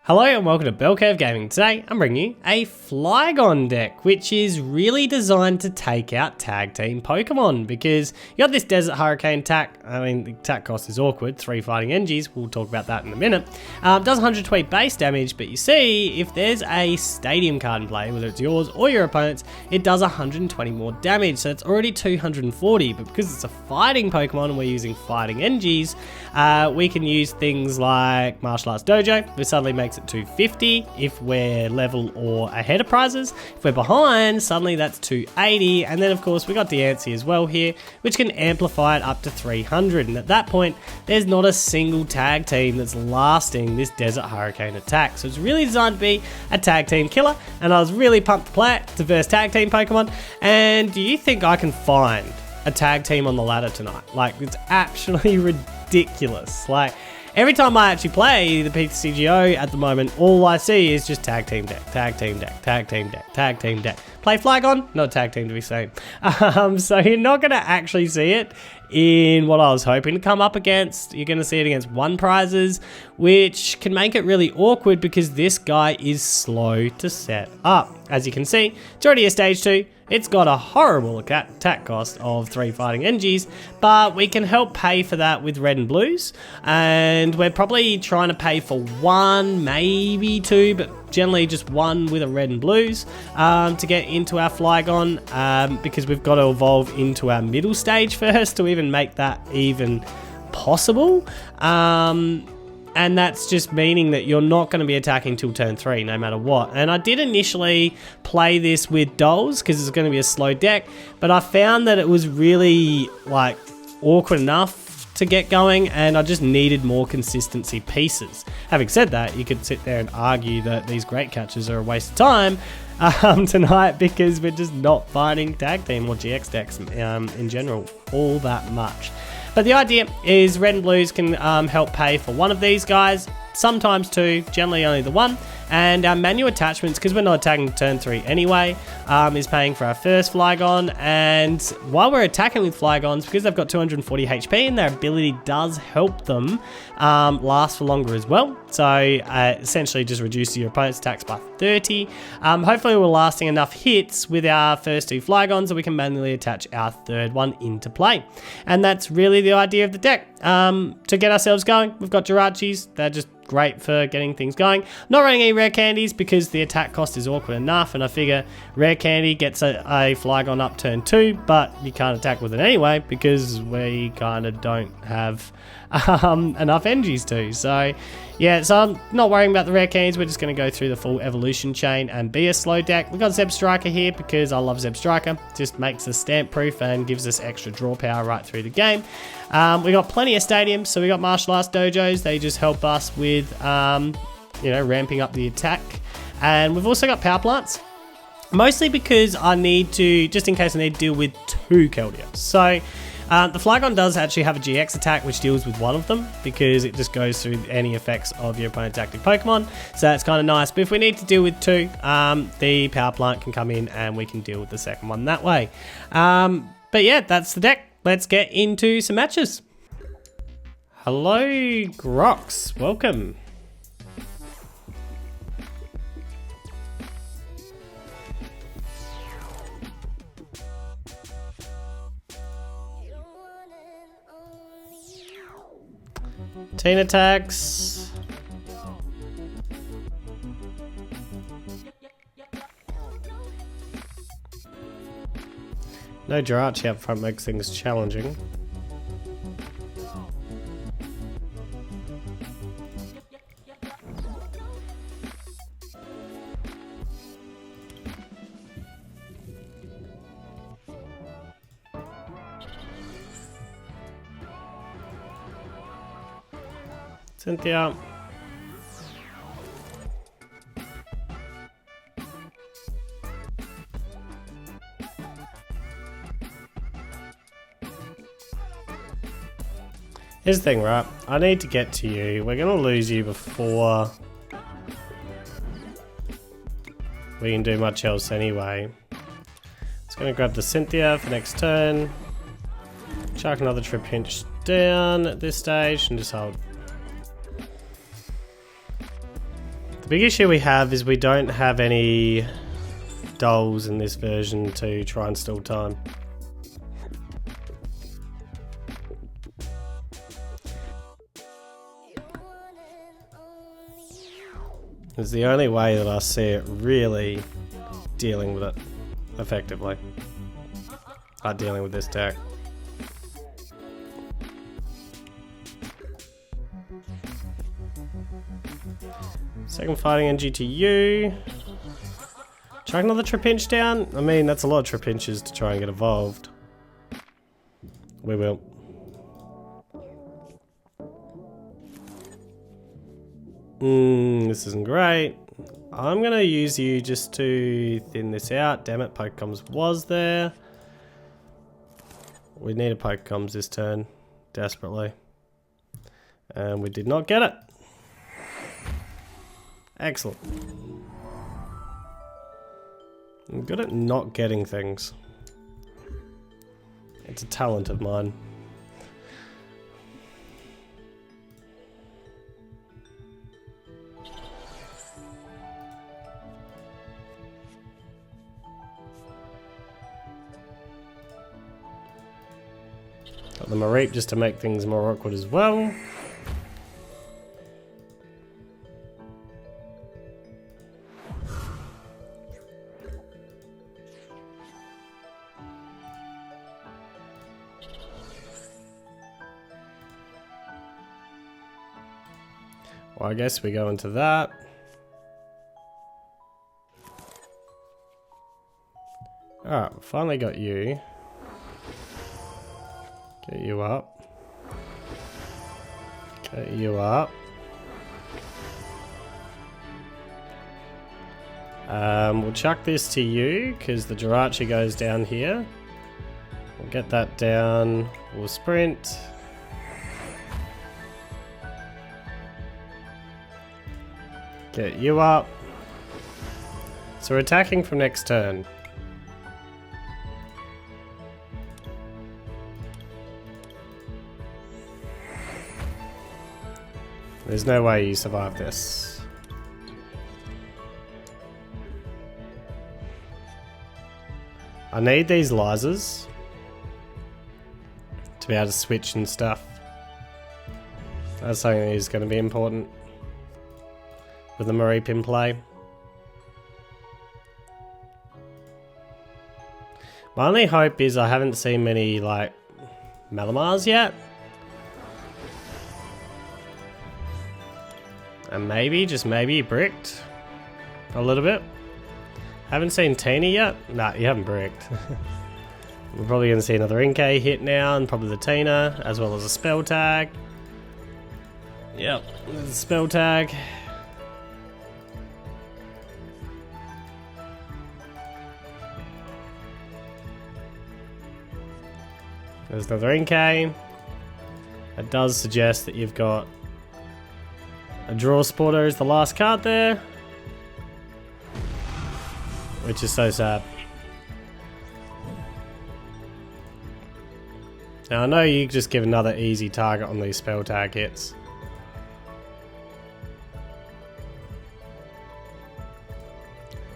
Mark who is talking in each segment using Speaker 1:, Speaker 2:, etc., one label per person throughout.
Speaker 1: Hello and welcome to Bell Curve Gaming. Today I'm bringing you a Flygon deck, which is really designed to take out tag team Pokemon because you got this Desert Hurricane attack. I mean, the attack cost is awkward, 3 fighting energies, we'll talk about that in a minute. Does 120 base damage, but you see, if there's a stadium card in play, whether it's yours or your opponent's, it does 120 more damage, so it's already 240, but because it's a fighting Pokemon and we're using fighting energies, we can use things like Martial Arts Dojo, which suddenly makes it 250 if we're level or ahead of prizes. If we're behind, suddenly that's 280, and then of course we got Diancie as well here, which can amplify it up to 300, and at that point there's not a single tag team that's lasting this Desert Hurricane attack. So it's really designed to be a tag team killer, and I was really pumped to play it to verse tag team Pokemon. And do you think I can find a tag team on the ladder tonight? Like, it's actually ridiculous. Like, every time I actually play the PTCGO at the moment, all I see is just tag team deck, tag team deck, tag team deck, tag team deck. Play Flygon, not tag team to be seen. So you're not going to actually see it in what I was hoping to come up against. You're going to see it against one prizes, which can make it really awkward because this guy is slow to set up. As you can see, it's already a stage 2. It's got a horrible attack cost of 3 fighting energies, but we can help pay for that with red and blues. And we're probably trying to pay for 1, maybe 2, but generally just 1 with a red and blues to get into our Flygon, because we've got to evolve into our middle stage first to even make that even possible. And that's just meaning that you're not going to be attacking till turn 3 no matter what. And I did initially play this with dolls because it's going to be a slow deck, but I found that it was really like awkward enough to get going, and I just needed more consistency pieces. Having said that, you could sit there and argue that these great catches are a waste of time tonight because we're just not finding tag team or GX decks in general all that much. But the idea is red and blues can help pay for one of these guys, sometimes 2, generally only the 1. And our manual attachments, because we're not attacking turn 3 anyway, is paying for our first Flygon. And while we're attacking with Flygons, because they've got 240 HP and their ability does help them last for longer as well. So essentially just reduces your opponent's attacks by 30. Hopefully we're lasting enough hits with our first 2 Flygons that we can manually attach our third one into play. And that's really the idea of the deck. To get ourselves going, we've got Jirachis. They're just great for getting things going. Not running any rare candies because the attack cost is awkward enough, and I figure rare candy gets a Flygon up turn 2, but you can't attack with it anyway because we kind of don't have enough energies to. So yeah, so I'm not worrying about the rare candies. We're just going to go through the full evolution chain and be a slow deck. We've got Zeb Striker here because I love Zeb Striker. Just makes us stamp proof and gives us extra draw power right through the game. We got plenty of stadiums, so we got Martial Arts Dojos. They just help us with ramping up the attack. And we've also got Power Plants, mostly because I need to, just in case I need to deal with 2 Keldeo. So the Flygon does actually have a GX attack which deals with 1 of them because it just goes through any effects of your opponent's active Pokemon. So that's kind of nice. But if we need to deal with 2, the Power Plant can come in and we can deal with the second one that way. But yeah, that's the deck. Let's get into some matches. Hello, Grox. Welcome. Teen attacks. No Jirachi up front makes things challenging. Cynthia. Here's the thing, right? I need to get to you. We're going to lose you before we can do much else anyway. Just going to grab the Cynthia for next turn. Chuck another Trip Hinge down at this stage and just hold. The big issue we have is we don't have any dolls in this version to try and steal time. It's the only way that I see it really dealing with it effectively. Dealing with this deck. Second fighting energy to you. Chuck another Trapinch down. I mean, that's a lot of Trapinches to try and get evolved. We will. This isn't great. I'm gonna use you just to thin this out. Damn it, Pokecoms was there. We need a Pokecoms this turn, desperately. And we did not get it. Excellent. I'm good at not getting things. It's a talent of mine. Got the Mareep just to make things more awkward as well. Well, I guess we go into that. Alright, finally got you. Get you up. Get you up. We'll chuck this to you, because the Jirachi goes down here. We'll get that down. We'll sprint. Get you up. So we're attacking from next turn. There's no way you survive this. I need these lasers to be able to switch and stuff. That's something that is going to be important with the Mareep in play. My only hope is I haven't seen many like Malamars yet. And maybe, just maybe, bricked a little bit. Haven't seen Tina yet? Nah, you haven't bricked. We're probably going to see another Inkay hit now, and probably the Tina, as well as a spell tag. Yep, there's a spell tag. There's another Inkay. It does suggest that you've got a draw spotter is the last card there, which is so sad. Now I know you just give another easy target on these spell tag hits.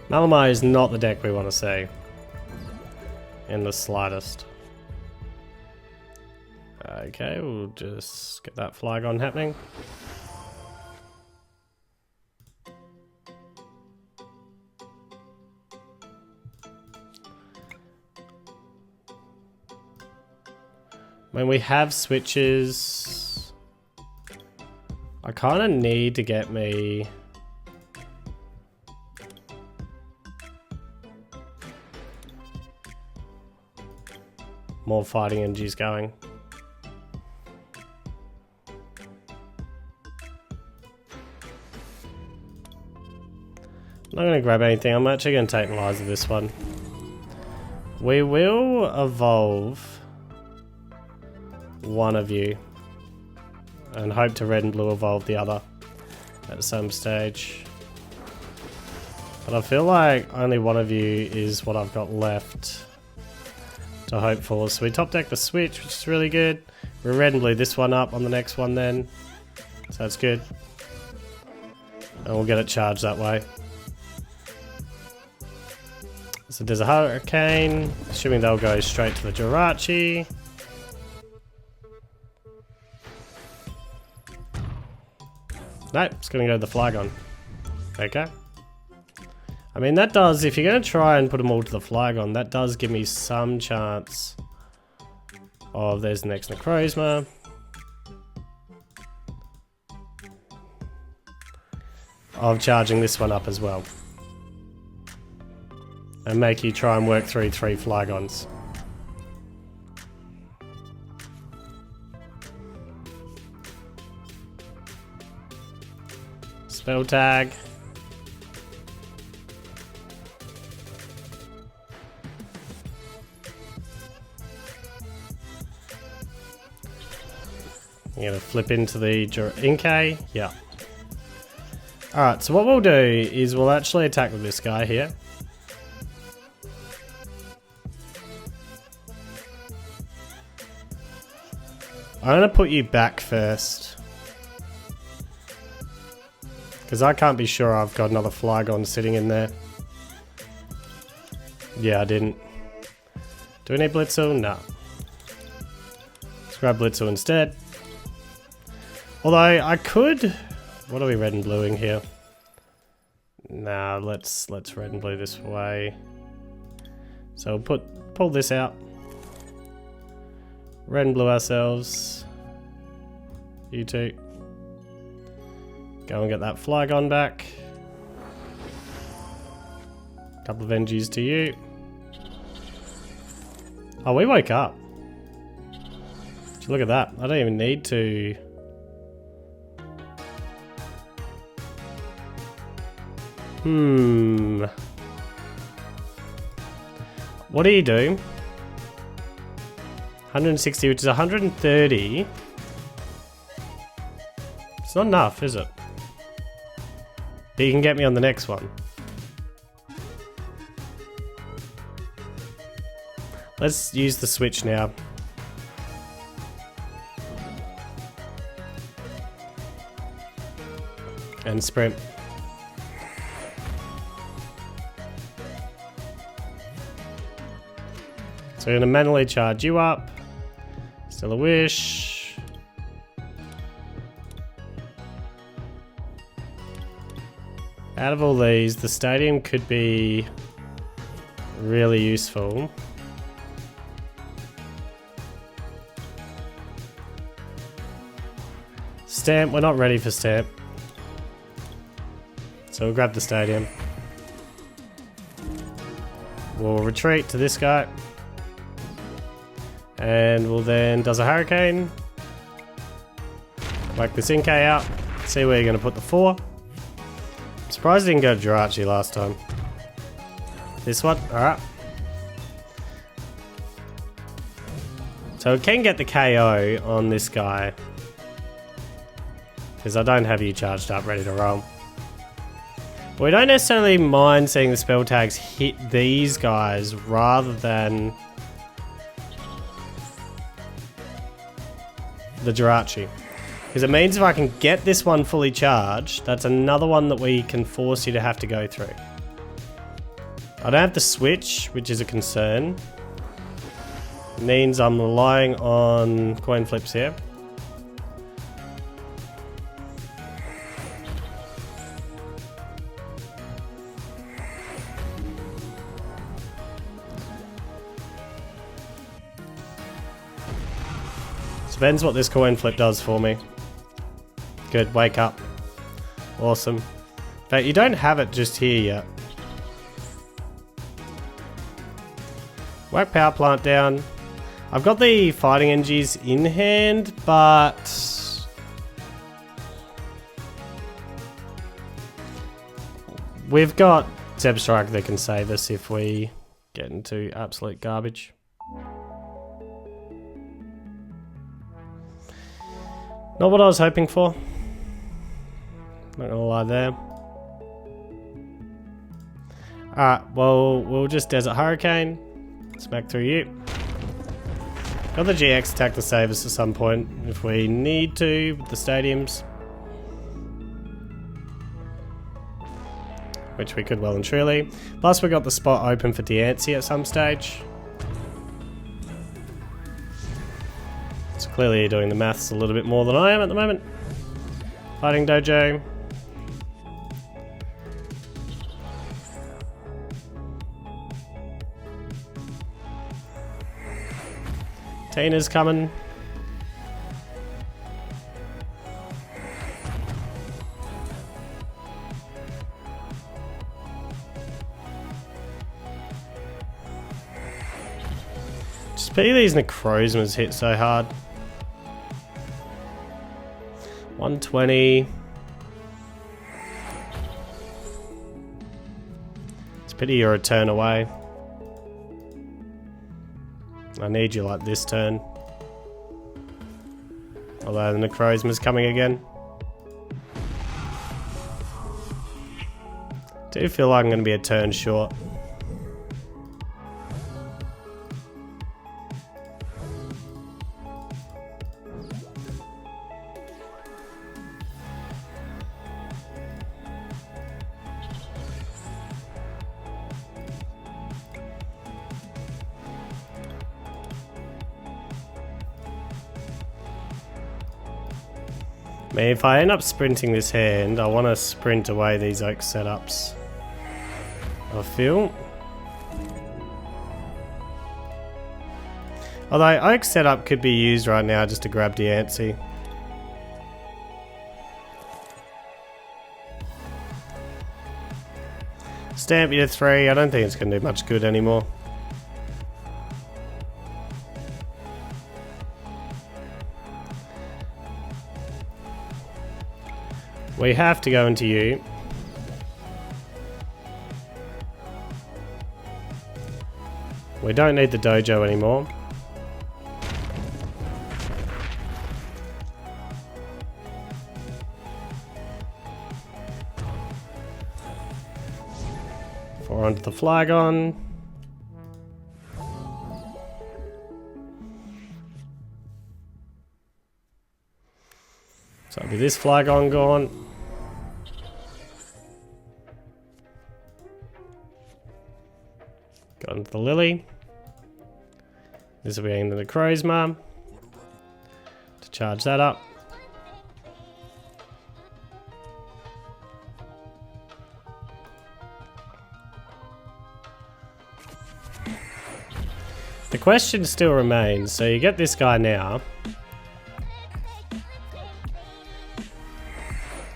Speaker 1: Malamar is not the deck we want to see in the slightest. Okay, we'll just get that Flygon happening. When we have switches, I kind of need to get me more fighting energies going. I'm not going to grab anything. I'm actually going to take Liza this one. We will evolve one of you and hope to red and blue evolve the other at some stage. But I feel like only one of you is what I've got left to hope for. So we top deck the switch, which is really good. We red and blue this one up on the next one then. So that's good. And we'll get it charged that way. So there's a Hurricane. Assuming they'll go straight to the Jirachi. Nope, it's going to go to the Flygon. Okay. I mean, that does, if you're going to try and put them all to the Flygon, that does give me some chance of, there's the next Necrozma. Of charging this one up as well. And make you try and work through 3 Flygons. Spell tag. You're gonna flip into the Inkay. Yeah. Alright, so what we'll do is we'll actually attack with this guy here. I'm gonna put you back first. Because I can't be sure I've got another Flygon sitting in there. Yeah, I didn't. Do we need Blitzel? No. Let's grab Blitzel instead. Although I could... What are we red and bluing here? Nah, let's red and blue this way. So we'll pull this out. Red and blue ourselves. You two. Go and get that Flygon back. Couple of energies to you. Oh, we woke up. Look at that. I don't even need to... What do you do? 160, which is 130. It's not enough, is it? But you can get me on the next one. Let's use the switch now. And sprint. So we're going to manually charge you up. Still a wish. Out of all these, the stadium could be really useful. Stamp, we're not ready for Stamp. So we'll grab the stadium. We'll retreat to this guy. And we'll then, does a Hurricane. Whack this Inkay out. See where you're going to put the 4. I'm surprised it didn't go to Jirachi last time. This one, alright. So we can get the KO on this guy. Because I don't have you charged up, ready to roll. But we don't necessarily mind seeing the spell tags hit these guys rather than the Jirachi. Because it means if I can get this one fully charged, that's another one that we can force you to have to go through. I don't have to switch, which is a concern. It means I'm relying on coin flips here. Depends what this coin flip does for me. Good, wake up. Awesome. In fact, you don't have it just here yet. Whack power plant down. I've got the fighting energies in hand, but we've got Zeb Strike that can save us if we get into absolute garbage. Not what I was hoping for. Not gonna lie there. Alright, well, we'll just Desert Hurricane. Smack through you. Got the GX attack to save us at some point if we need to with the stadiums. which we could well and truly. Plus we got the spot open for Diancie at some stage. So clearly you're doing the maths a little bit more than I am at the moment. Fighting Dojo. Tina's coming. Just pity these Necrozmas hit so hard. 120. It's a pity you're a turn away. I need you like this turn. Although the Necrozma's coming again. Do feel like I'm going to be a turn short. I mean, if I end up sprinting this hand, I want to sprint away these oak setups. I feel. Although oak setup could be used right now just to grab Diancie. Stamp you to 3, I don't think it's going to do much good anymore. We have to go into you. We don't need the dojo anymore. Four onto the Flygon. So it'll be this Flygon gone. Got into the Lily. This will be in the Necrozma to charge that up. The question still remains, so you get this guy now.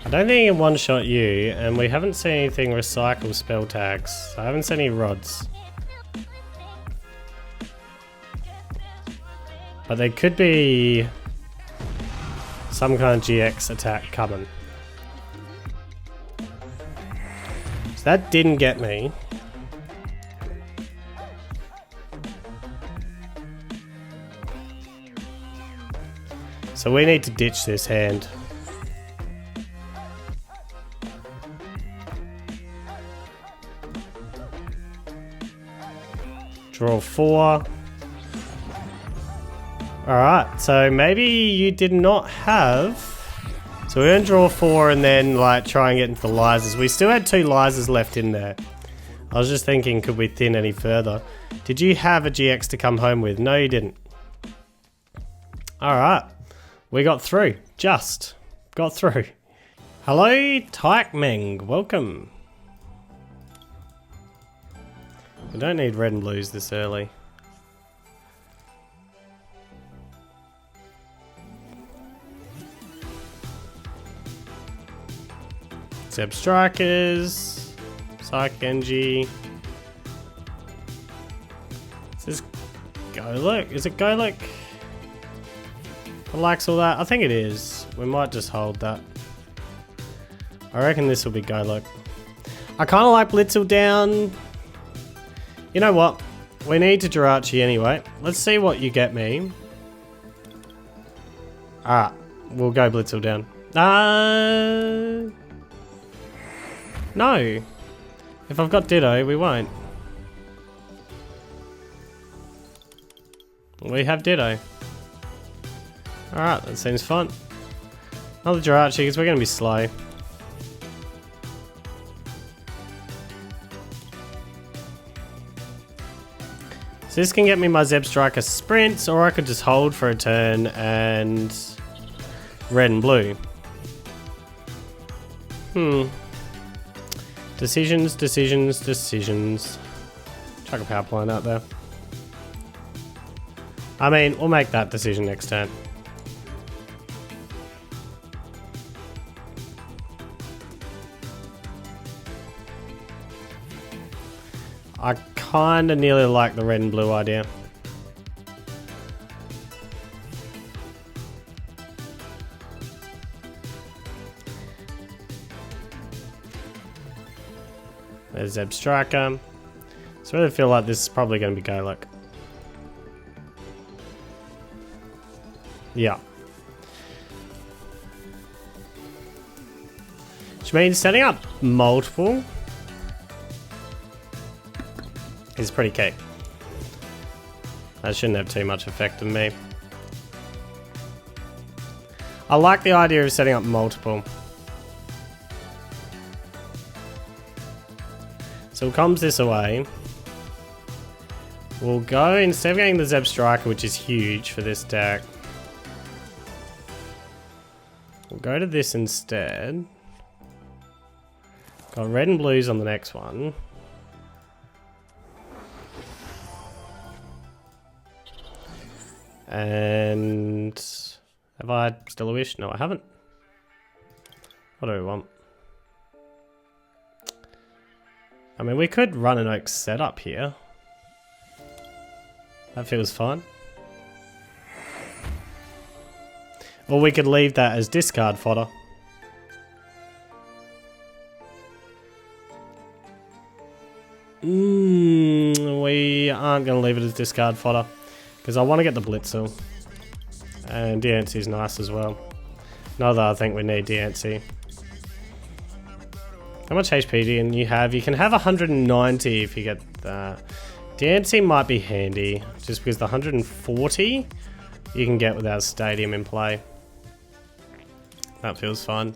Speaker 1: I don't think he can one-shot you, and we haven't seen anything recycle spell tags. I haven't seen any rods. But there could be some kind of GX attack coming. So that didn't get me. So we need to ditch this hand. Draw 4. Alright, so maybe you did not have... So we're going to draw 4 and then like try and get into the Lysers. We still had 2 Lysers left in there. I was just thinking, could we thin any further? Did you have a GX to come home with? No, you didn't. Alright, we got through. Just got through. Hello, Tag Meng. Welcome. We don't need red and blues this early. Zeb Strikers, Psych Genji. Is this Golurk? Is it Golurk? Likes all that? I think it is. We might just hold that. I reckon this will be Golurk. I kind of like Blitzel down. You know what? We need to Jirachi anyway. Let's see what you get me. Alright, we'll go Blitzel down. No. If I've got Ditto, we won't. We have Ditto. Alright, that seems fun. Another Jirachi because we're going to be slow. So this can get me my Zeb Striker sprints, or I could just hold for a turn and red and blue. Decisions, decisions, decisions. Chuck a power plant out there. I mean, we'll make that decision next turn. I kinda nearly like the red and blue idea. There's Zeb Striker. So I really feel like this is probably going to be Golurk. Yeah. Which means setting up multiple is pretty key. That shouldn't have too much effect on me. I like the idea of setting up multiple. So we'll comms this away. We'll go, instead of getting the Zeb Striker, which is huge for this deck, we'll go to this instead. Got red and blues on the next one. And have I still a wish? No, I haven't. What do we want? I mean, we could run an oak setup here. That feels fine. Or we could leave that as discard fodder. We aren't going to leave it as discard fodder. Because I want to get the Blitzel. And DNC is nice as well. Not that I think we need DNC. How much HP do you have? You can have 190 if you get that. DNC might be handy, just because the 140 you can get without Stadium in play. That feels fun.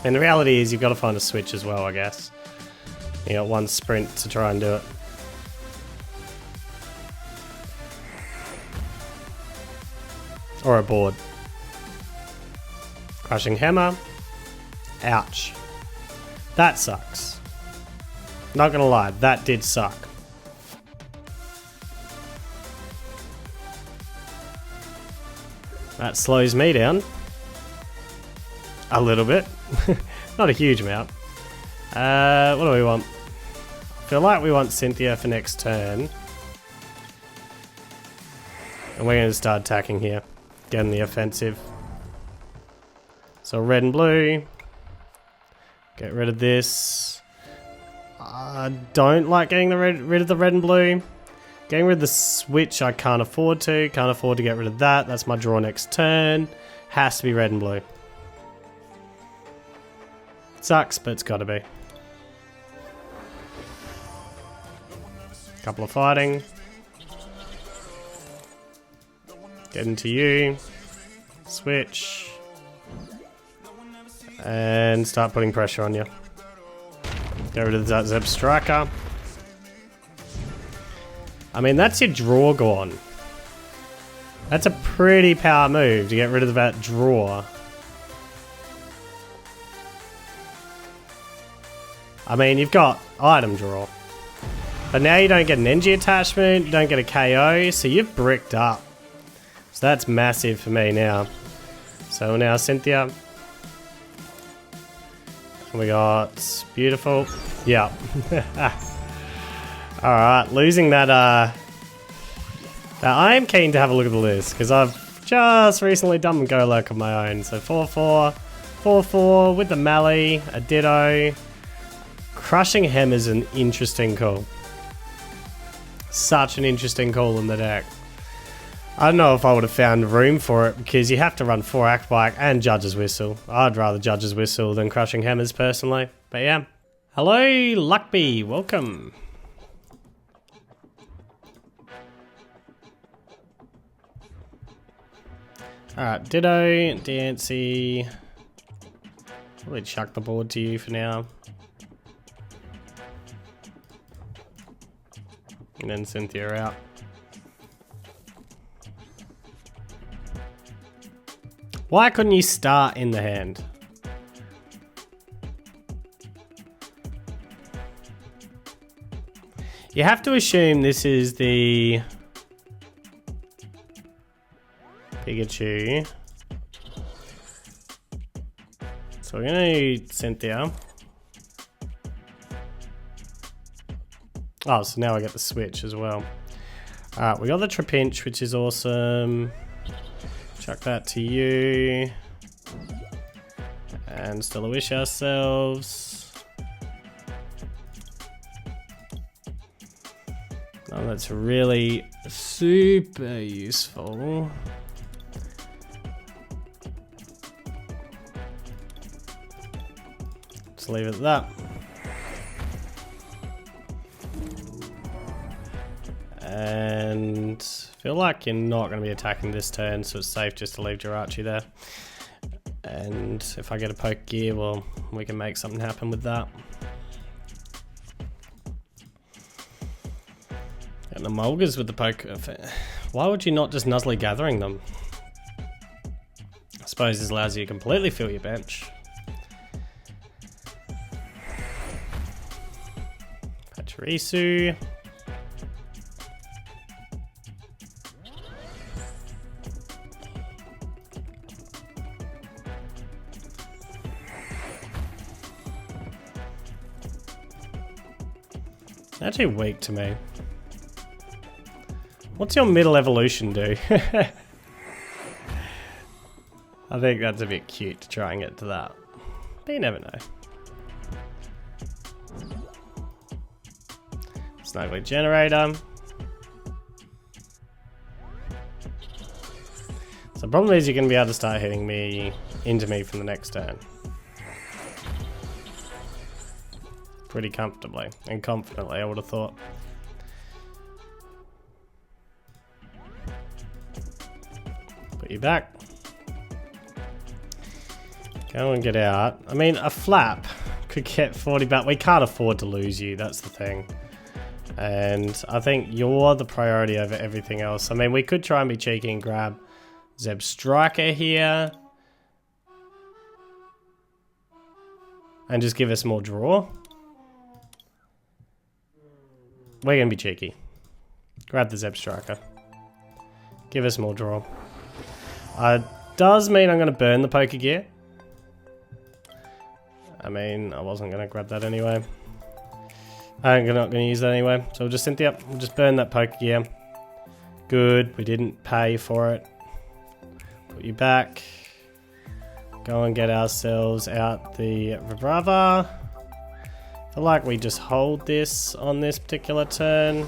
Speaker 1: And the reality is you've got to find a switch as well, I guess. You got one sprint to try and do it. Or a board. Crushing Hammer. Ouch. That sucks. Not gonna lie, that did suck. That slows me down. A little bit. Not a huge amount. What do we want? I feel like we want Cynthia for next turn. And we're going to start attacking here. Getting the offensive. So red and blue. Get rid of this. I don't like getting rid of the red and blue. Getting rid of the switch I can't afford to. Can't afford to get rid of that. That's my draw next turn. Has to be red and blue. Sucks, but it's got to be. Couple of fighting. Get into you. Switch. And start putting pressure on you. Get rid of that Zeb Striker. I mean, that's your draw gone. That's a pretty power move to get rid of that draw. I mean, you've got item draw. But now you don't get an NG attachment, you don't get a KO, so you've bricked up. So that's massive for me now. So now Cynthia. We got beautiful. Yeah. Alright, losing that I am keen to have a look at the list, because I've just recently done Golurk on my own. So 4-4, 4-4 with the melee, a Ditto. Crushing Hem is an interesting call. Such an interesting call in the deck. I don't know if I would have found room for it, because you have to run 4 Act Bike and Judge's Whistle. I'd rather Judge's Whistle than Crushing Hammers personally. But yeah. Hello, Luckby. Welcome. Alright, Ditto, Dancy. Probably chuck the board to you for now. And then Cynthia out. Why couldn't you start in the hand? You have to assume this is the Pikachu. So we're gonna do Cynthia. Oh, so now I get the switch as well. Alright, we got the Trapinch, which is awesome. Chuck that to you. And still a wish ourselves. Oh, that's really super useful. Just leave it at that. And feel like you're not going to be attacking this turn, so it's safe just to leave Jirachi there. And if I get a poke gear, well, we can make something happen with that. And the Mulgars with the poke. Why would you not just Nuzzly gathering them? I suppose this allows you to completely fill your bench. Pachirisu. Actually weak to me. What's your middle evolution do? I think that's a bit cute to try and get to that. But you never know. Snuggly generator. So the problem is you're going to be able to start hitting me into me from the next turn. Pretty comfortably and confidently, I would have thought. Put you back. Go and get out. I mean, a flap could get 40 back. We can't afford to lose you, that's the thing. And I think you're the priority over everything else. I mean, we could try and be cheeky and grab Zeb Striker here. And just give us more draw. We're going to be cheeky. Grab the Zeb Striker. Give us more draw. Does mean I'm going to burn the Poké Gear. I mean, I wasn't going to grab that anyway. I'm not going to use that anyway. So we'll just Cynthia. We'll just burn that Poké Gear. Good. We didn't pay for it. Put you back. Go and get ourselves out the Vibrava. I feel like we just hold this on this particular turn.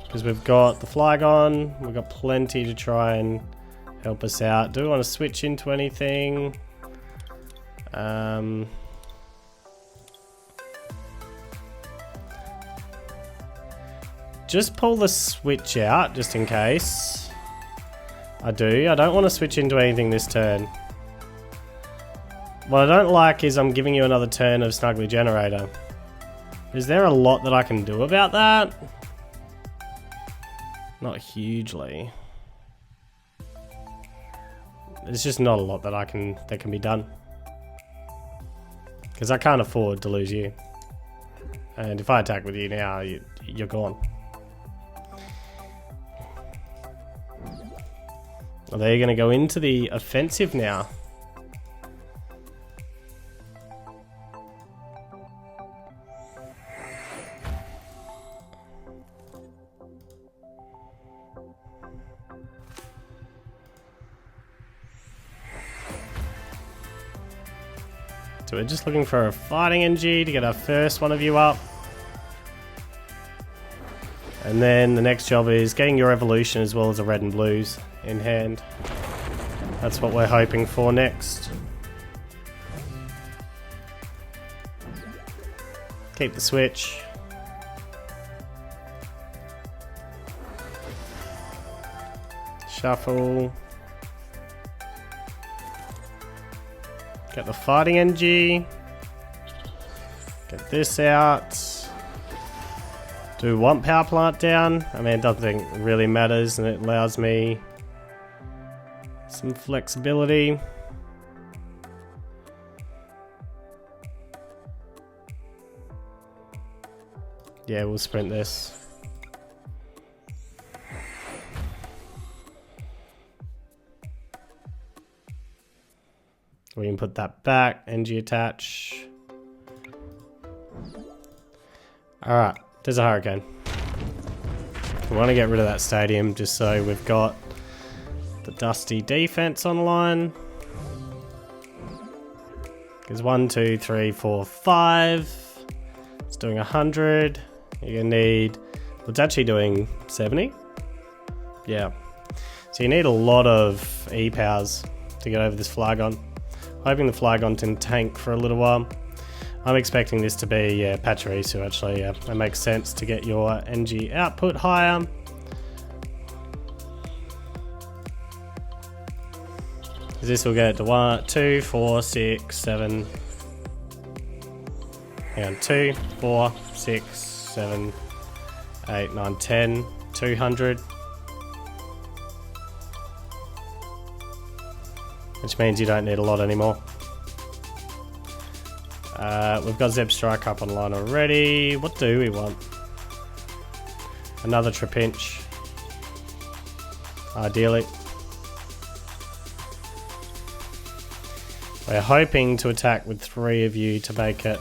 Speaker 1: Because we've got the Flygon. We've got plenty to try and help us out. Do we want to switch into anything? Just pull the switch out, just in case. I don't want to switch into anything this turn. What I don't like is I'm giving you another turn of Snuggly Generator. Is there a lot that I can do about that? Not hugely. There's just not a lot that that can be done. Because I can't afford to lose you. And if I attack with you now, you're gone. Are they going to go into the offensive now? So we're just looking for a fighting NG to get our first one of you up. And then the next job is getting your evolution as well as the red and blues in hand. That's what we're hoping for next. Keep the switch. Shuffle. Get the fighting NG. Get this out. Do one power plant down. I mean, it doesn't think it really matters, and it allows me some flexibility. Yeah, we'll sprint this. We can put that back, NG attach. Alright, there's a hurricane. We want to get rid of that stadium just so we've got the dusty defense online. Because 1, 2, 3, 4, 5. It's doing 100. You're going to need... Well, it's actually doing 70. Yeah. So you need a lot of E-powers to get over this Flygon. Hoping the Flygon can tank for a little while. I'm expecting this to be, yeah, Pachirisu actually, yeah. It makes sense to get your NG output higher. This will get it to 1, 2, 4, 6, 7. Hang on, 2, 4, 6, 7, 8, 9, 10, 200. Which means you don't need a lot anymore. We've got Zeb Strike up online already. What do we want? Another Trapinch. Ideally. We're hoping to attack with 3 of you to make it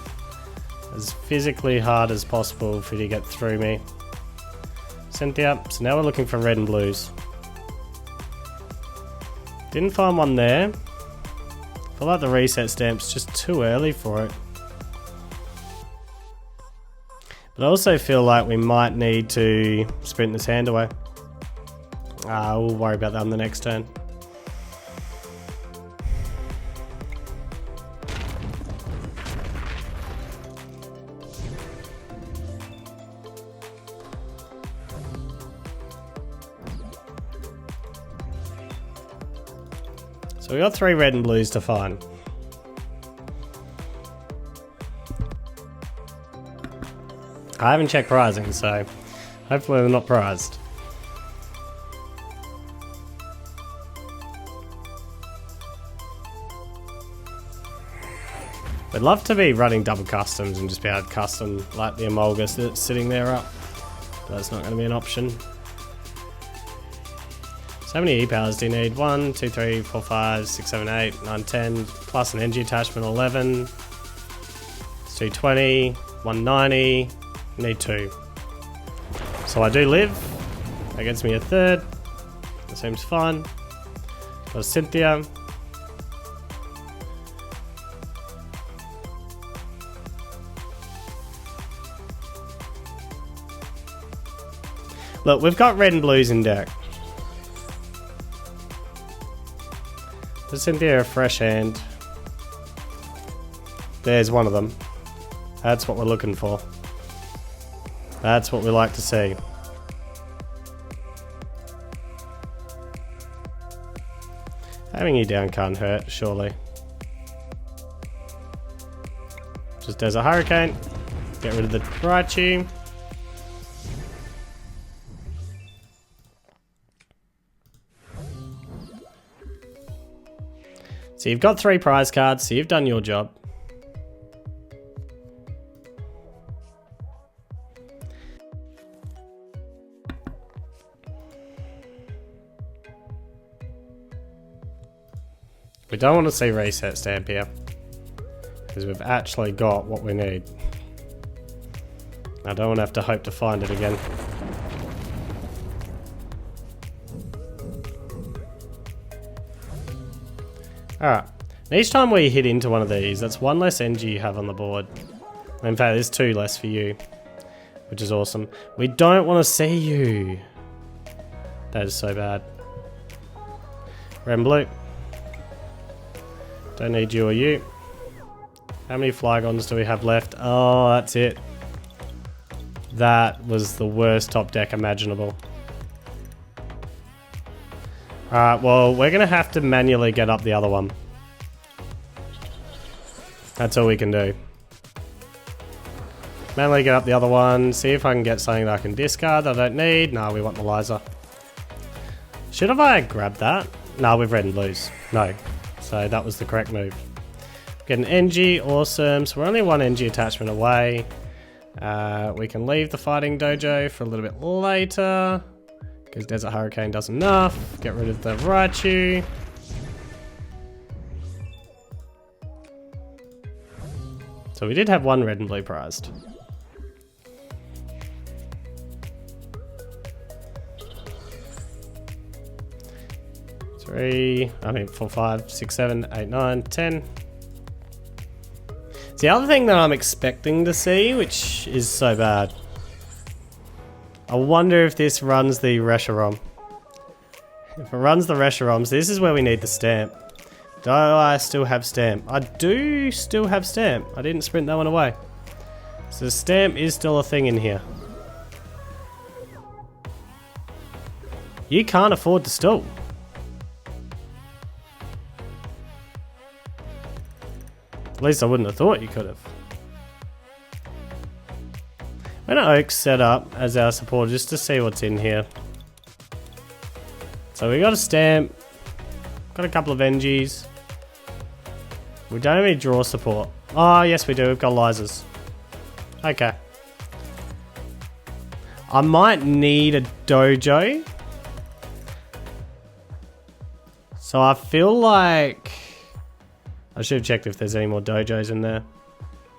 Speaker 1: as physically hard as possible for you to get through me. Cynthia. So now we're looking for red and blues. Didn't find one there. I feel like the reset stamp's just too early for it. But I also feel like we might need to sprint this hand away. We'll worry about that on the next turn. So we got 3 red and blues to find. I haven't checked prizing, so hopefully they're not prized. We'd love to be running double customs and just be able to custom like the Emolga that's sitting there up. But that's not going to be an option. So how many E-powers do you need? 1, 2, 3, 4, 5, 6, 7, 8, 9, 10, plus an NG attachment 11. It's 220, 190, need 2. So I do live. That gets me a 3rd. That seems fine. Got a Cynthia. Look, we've got red and blues in deck. Does Cynthia a fresh hand? There's one of them. That's what we're looking for. That's what we like to see. Having you down can't hurt, surely. Just does a hurricane. Get rid of the Raichu. So you've got 3 prize cards, so you've done your job. We don't want to see reset stamp here, because we've actually got what we need. I don't want to have to hope to find it again. Alright, and each time we hit into one of these, that's 1 less NG you have on the board. In fact, there's 2 less for you, which is awesome. We don't want to see you. That is so bad. Red and blue. Don't need you or you. How many Flygons do we have left? Oh, that's it. That was the worst top deck imaginable. Alright, well, we're going to have to manually get up the other one. That's all we can do. Manually get up the other one, see if I can get something that I can discard that I don't need. No, we want the Liza. Should have I grabbed that? No, we've red and blues. No. So that was the correct move. Get an NG, awesome. So we're only one NG attachment away. We can leave the fighting dojo for a little bit later. Because Desert Hurricane does enough. Get rid of the Raichu. So we did have one red and blue prized. Four, 5, 6, 7, 8, 9, 10. It's the other thing that I'm expecting to see, which is so bad. I wonder if this runs the Reshiram. If it runs the Reshirams, this is where we need the stamp. Do I still have stamp? I do still have stamp. I didn't sprint that one away. So the stamp is still a thing in here. You can't afford to stall. At least I wouldn't have thought you could have. I'm gonna Oak set up as our support just to see what's in here. So we got a stamp, got a couple of NGs. We don't have any draw support. Oh yes we do, we've got Lizas. Okay. I might need a dojo. So I feel like I should have checked if there's any more dojos in there.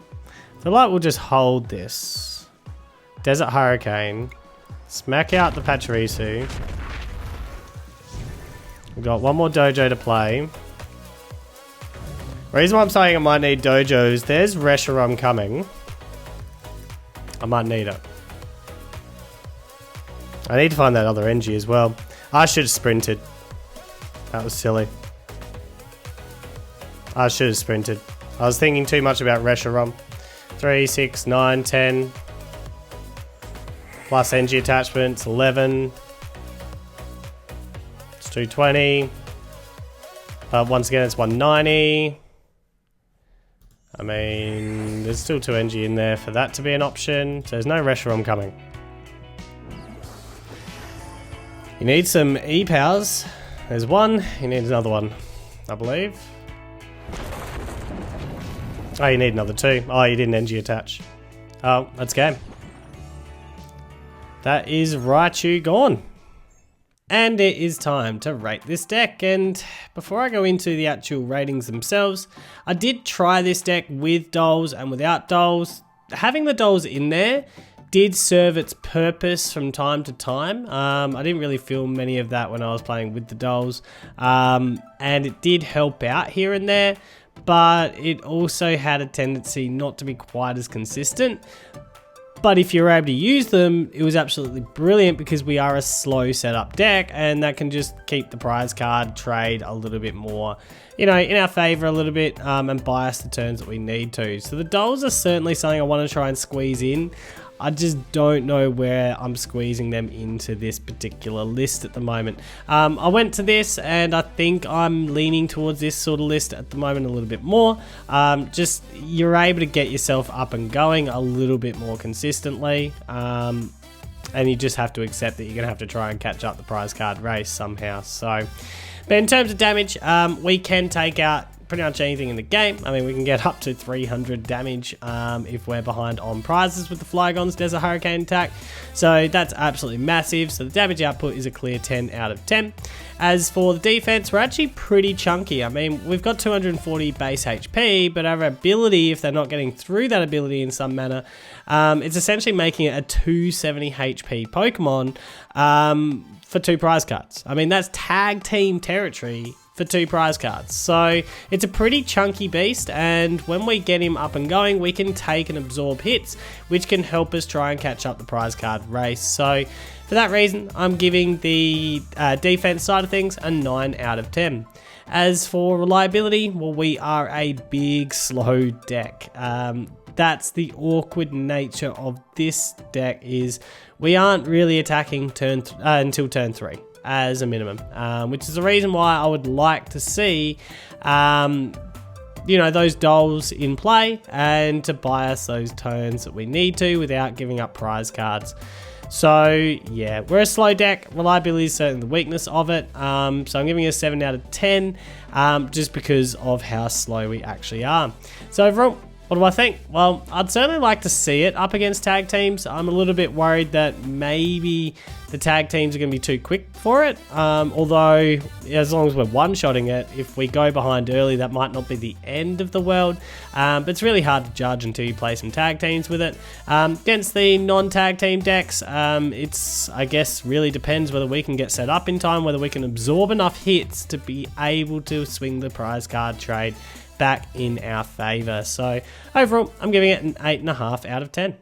Speaker 1: I feel like we'll just hold this. Desert Hurricane. Smack out the Pachirisu. We've got one more dojo to play. Reason why I'm saying I might need dojos, there's Reshiram coming. I might need it. I need to find that other NG as well. I should have sprinted. That was silly. I should have sprinted. I was thinking too much about Reshiram. 3, 6, 9, 10. Plus NG attachments, 11. It's 220. Once again, it's 190. I mean, there's still 2 NG in there for that to be an option. So there's no Reshiram coming. You need some E-powers. There's one. You need another one, I believe. Oh, you need another 2. Oh, you didn't NG attach. Oh, that's game. That is Raichu gone. And it is time to rate this deck, and before I go into the actual ratings themselves, I did try this deck with dolls and without dolls. Having the dolls in there did serve its purpose from time to time. I didn't really feel many of that when I was playing with the dolls, and it did help out here and there, but it also had a tendency not to be quite as consistent. But if you're able to use them, it was absolutely brilliant because we are a slow setup deck, and that can just keep the prize card trade a little bit more, you know, in our favor a little bit, and buy us the turns that we need to. So the dolls are certainly something I want to try and squeeze in. I just don't know where I'm squeezing them into this particular list at the moment. I went to this and I think I'm leaning towards this sort of list at the moment a little bit more. Just you're able to get yourself up and going a little bit more consistently. And you just have to accept that you're going to have to try and catch up the prize card race somehow. So, but in terms of damage, we can take out pretty much anything in the game. I mean, we can get up to 300 damage if we're behind on prizes with the Flygon's Desert Hurricane attack. So that's absolutely massive. So the damage output is a clear 10 out of 10. As for the defense, we're actually pretty chunky. I mean, we've got 240 base HP, but our ability, if they're not getting through that ability in some manner, it's essentially making it a 270 HP Pokemon for 2 prize cards. I mean, that's tag team territory for 2 prize cards. So it's a pretty chunky beast, and when we get him up and going, we can take and absorb hits, which can help us try and catch up the prize card race. So for that reason, I'm giving the defense side of things a 9 out of 10. As for reliability, well, we are a big slow deck. That's the awkward nature of this deck, is we aren't really attacking until turn 3. as a minimum, which is the reason why I would like to see you know, those dolls in play and to buy us those turns that we need to without giving up prize cards. So yeah, we're a slow deck. Reliability is certainly the weakness of it. So I'm giving it a 7 out of 10 just because of how slow we actually are. So overall, what do I think? Well, I'd certainly like to see it up against tag teams. I'm a little bit worried that maybe the tag teams are going to be too quick for it. Although, as long as we're one-shotting it, if we go behind early, that might not be the end of the world. But it's really hard to judge until you play some tag teams with it. Against the non-tag team decks, it's, I guess, really depends whether we can get set up in time, whether we can absorb enough hits to be able to swing the prize card trade back in our favour. So overall, I'm giving it an 8.5 out of 10.